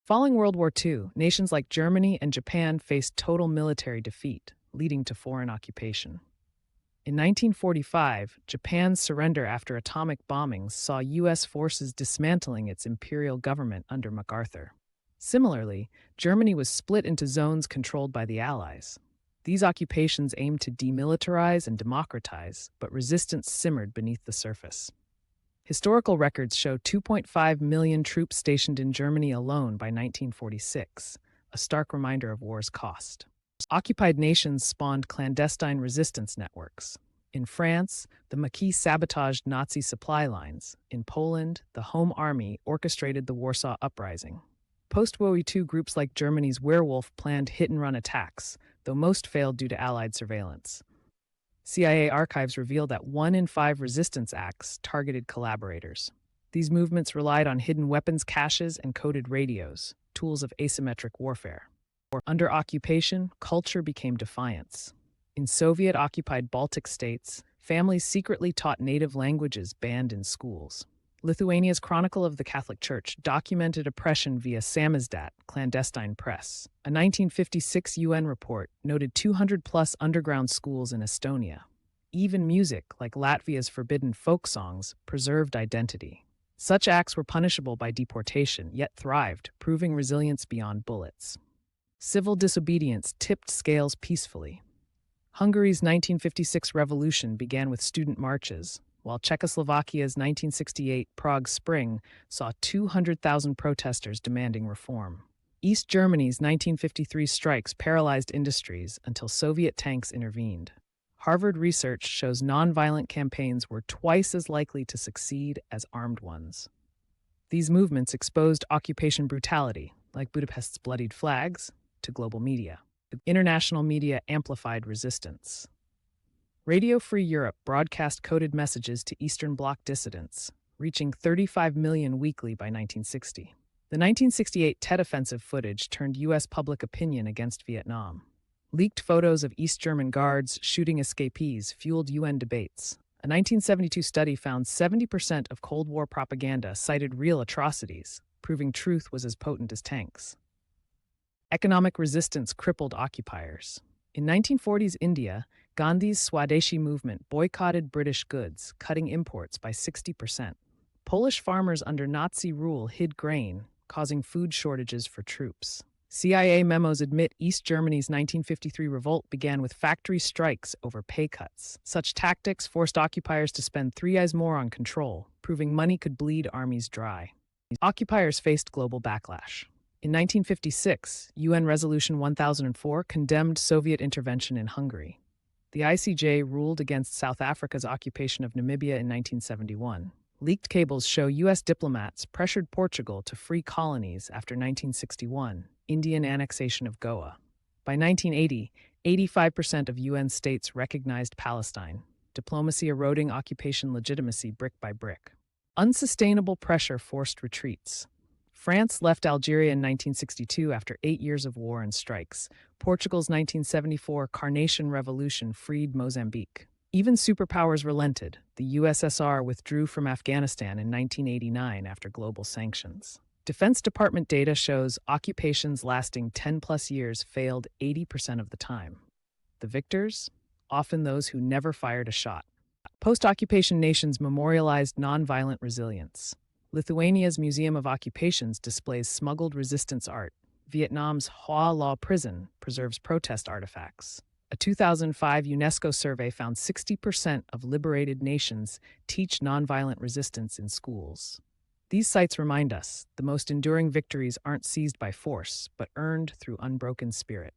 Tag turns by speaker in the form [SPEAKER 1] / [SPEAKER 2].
[SPEAKER 1] Following World War II, nations like Germany and Japan faced total military defeat, leading to foreign occupation. In 1945, Japan's surrender after atomic bombings saw U.S. forces dismantling its imperial government under MacArthur. Similarly, Germany was split into zones controlled by the Allies. These occupations aimed to demilitarize and democratize, but resistance simmered beneath the surface. Historical records show 2.5 million troops stationed in Germany alone by 1946, a stark reminder of war's cost. Occupied nations spawned clandestine resistance networks. In France, the Maquis sabotaged Nazi supply lines. In Poland, the Home Army orchestrated the Warsaw Uprising. Post-World War II groups like Germany's Werewolf planned hit-and-run attacks, though most failed due to Allied surveillance. CIA archives reveal that 1 in 5 resistance acts targeted collaborators. These movements relied on hidden weapons caches and coded radios, tools of asymmetric warfare. Under occupation, culture became defiance. In Soviet-occupied Baltic states, families secretly taught native languages banned in schools. Lithuania's Chronicle of the Catholic Church documented oppression via samizdat, clandestine press. A 1956 UN report noted 200-plus underground schools in Estonia. Even music, like Latvia's forbidden folk songs, preserved identity. Such acts were punishable by deportation, yet thrived, proving resilience beyond bullets. Civil disobedience tipped scales peacefully. Hungary's 1956 revolution began with student marches, while Czechoslovakia's 1968 Prague Spring saw 200,000 protesters demanding reform. East Germany's 1953 strikes paralyzed industries until Soviet tanks intervened. Harvard research shows nonviolent campaigns were twice as likely to succeed as armed ones. These movements exposed occupation brutality, like Budapest's bloodied flags, to global media. International media amplified resistance. Radio Free Europe broadcast coded messages to Eastern Bloc dissidents, reaching 35 million weekly by 1960. The 1968 Tet Offensive footage turned U.S. public opinion against Vietnam. Leaked photos of East German guards shooting escapees fueled UN debates. A 1972 study found 70% of Cold War propaganda cited real atrocities, proving truth was as potent as tanks. Economic resistance crippled occupiers. In 1940s India, Gandhi's Swadeshi movement boycotted British goods, cutting imports by 60%. Polish farmers under Nazi rule hid grain, causing food shortages for troops. CIA memos admit East Germany's 1953 revolt began with factory strikes over pay cuts. Such tactics forced occupiers to spend 3 times more on control, proving money could bleed armies dry. Occupiers faced global backlash. In 1956, UN Resolution 1004 condemned Soviet intervention in Hungary. The ICJ ruled against South Africa's occupation of Namibia in 1971. Leaked cables show U.S. diplomats pressured Portugal to free colonies after 1961, Indian annexation of Goa. By 1980, 85% of UN states recognized Palestine, diplomacy eroding occupation legitimacy brick by brick. Unsustainable pressure forced retreats. France left Algeria in 1962 after 8 years of war and strikes. Portugal's 1974 Carnation Revolution freed Mozambique. Even superpowers relented. The USSR withdrew from Afghanistan in 1989 after global sanctions. Defense Department data shows occupations lasting 10-plus years failed 80% of the time. The victors? Often those who never fired a shot. Post-occupation nations memorialized nonviolent resilience. Lithuania's Museum of Occupations displays smuggled resistance art. Vietnam's Hoa Lo Prison preserves protest artifacts. A 2005 UNESCO survey found 60% of liberated nations teach nonviolent resistance in schools. These sites remind us the most enduring victories aren't seized by force, but earned through unbroken spirit.